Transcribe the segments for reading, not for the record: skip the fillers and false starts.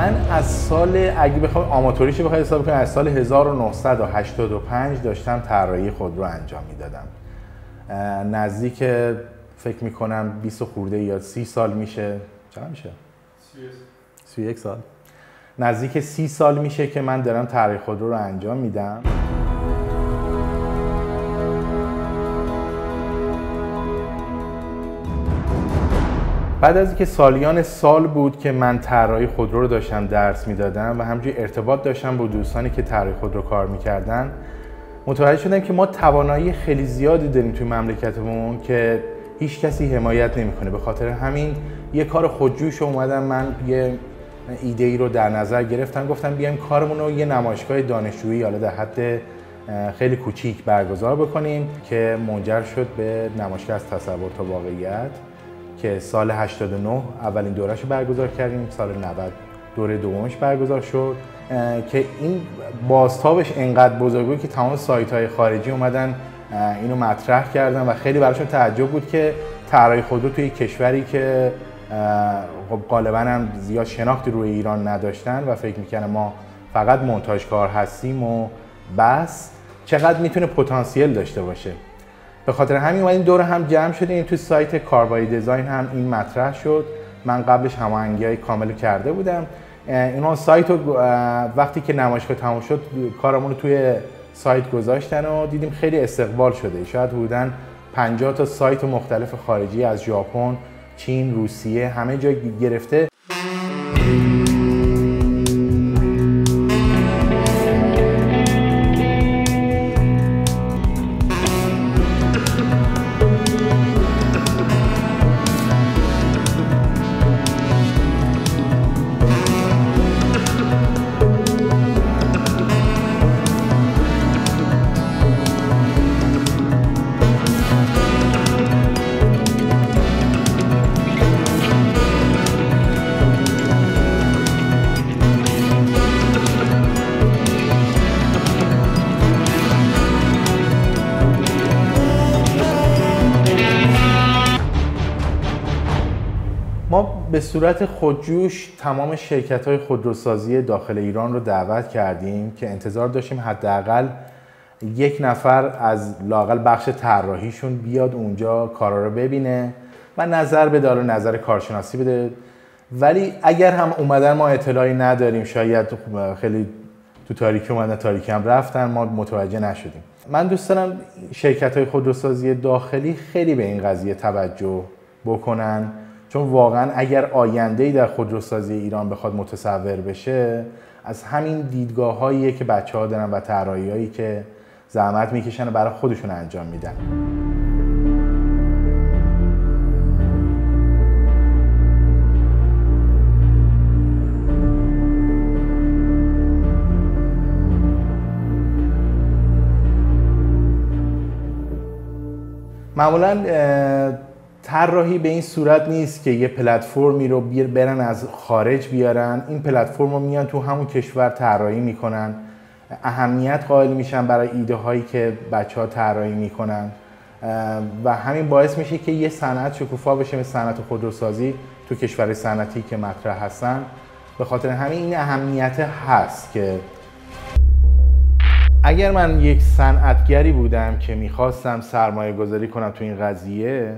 من از سال اگه بخوام آماتوریشو بخوام حساب کنم از سال 1985 داشتم طراحی خودرو انجام میدادم. نزدیک فکر میکنم 20 خورده یا 30 سال میشه. چقدر میشه؟ 31 سال. نزدیک 30 سال میشه که من دارم طراحی خودرو رو انجام میدم. بعد از اینکه سالیان سال بود که من طراحی خودرو رو داشتم درس میدادم و همینجوری ارتباط داشتم با دوستانی که طراحی خودرو کار میکردن، متوجه شدم که ما توانایی خیلی زیادی داریم توی مملکتمون که هیچ کسی حمایت نمیکنه. به خاطر همین یه کار خودجوش اومدم، من یه ایده ای رو در نظر گرفتم، گفتم بیایم کارمون رو یه نمایشگاه دانشجویی حالا در حد خیلی کوچیک برگزار بکنیم که منجر شد به نمایشگاه از تصور تا واقعیت که سال 89 اولین دوره‌اش رو برگزار کردیم، سال 90 دوره دومش برگزار شد که این بازتابش انقدر بزرگ بود که تمام سایت‌های خارجی اومدن اینو مطرح کردن و خیلی براشون تعجب بود که طراحی خودرو توی کشوری که خب غالباً هم زیاد شناختی روی ایران نداشتن و فکر می‌کنن ما فقط مونتاژکار هستیم و بس، چقدر میتونه پتانسیل داشته باشه. به خاطر همین اومدیم دور هم جمع شدیم. تو سایت کاربای دیزاین هم این مطرح شد. من قبلش هماهنگی‌های کامل کرده بودم. اینا سایت رو وقتی که نمایشگاه تموم شد کارمون رو توی سایت گذاشتن و دیدیم خیلی استقبال شده. شاید حدوداً 50 تا سایت مختلف خارجی از ژاپن، چین، روسیه همه جا گرفته. ما به صورت خودجوش تمام شرکت‌های خودروسازی داخل ایران رو دعوت کردیم که انتظار داشتیم حداقل یک نفر از لااقل بخش طراحیشون بیاد اونجا کارا رو ببینه و نظر بده، نظر کارشناسی بده. ولی اگر هم اومدن ما اطلاعی نداریم، شاید خیلی تو تاریکی اومدن تاریکی هم رفتن، ما متوجه نشدیم. من دوست دارم شرکت‌های خودروسازی داخلی خیلی به این قضیه توجه بکنن، چون واقعا اگر آینده‌ای در خودروسازی ایران بخواد متصور بشه از همین دیدگاه‌هاییه که بچه‌ها دارن و طراحی‌هایی که زحمت میکشن و برای خودشون انجام میدن. معمولاً طراحی به این صورت نیست که یه پلتفرمی رو برن از خارج بیارن، این پلتفرم رو میان تو همون کشور طراحی میکنن، اهمیت قائل میشن برای ایده هایی که بچه‌ها طراحی میکنن و همین باعث میشه که یه صنعت شکوفا بشه، مثل صنعت خودروسازی تو کشور صنعتی که مطرح هستن. به خاطر همین این اهمیت هست که اگر من یک صنعتگری بودم که میخواستم سرمایه گذاری کنم تو این قضیه،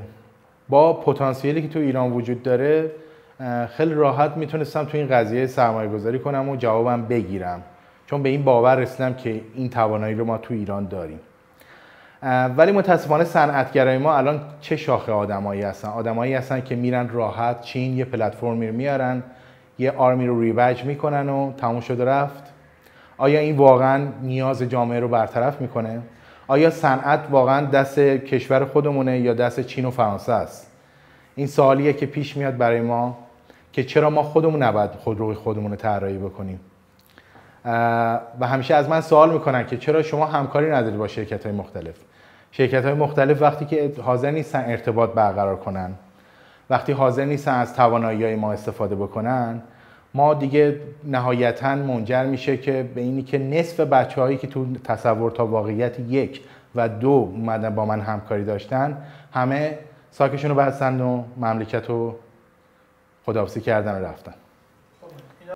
با پتانسیلی که تو ایران وجود داره خیلی راحت میتونستم تو این قضیه سرمایه گذاری کنم و جوابم بگیرم، چون به این باور رسیدم که این توانایی رو ما تو ایران داریم. ولی متاسفانه صنعتگرای ما الان چه شاخه آدمایی هستن؟ آدمایی هستن که میرن راحت چین، یه پلتفرمی رو میارن، یه آرمی رو ریوج میکنن و تموم شد و رفت. آیا این واقعا نیاز جامعه رو برطرف میکنه؟ آیا صنعت واقعا دست کشور خودمونه یا دست چین و فرانسه است؟ این سوالیه که پیش میاد برای ما که چرا ما خودمون نباید خودروی خودمون رو طراحی بکنیم. و همیشه از من سوال میکنن که چرا شما همکاری ندارید با شرکت‌های مختلف؟ شرکت‌های مختلف وقتی که حاضر نیستن ارتباط برقرار کنن، وقتی حاضر نیستن از توانایی‌های ما استفاده بکنن، ما دیگه نهایتاً منجر میشه که به اینی که نصف بچه‌هایی که تو تصور تا واقعیت 1 و 2 اومدن با من همکاری داشتن، همه ساکشون رو بستن و مملکت رو خداحافظی کردن و رفتن.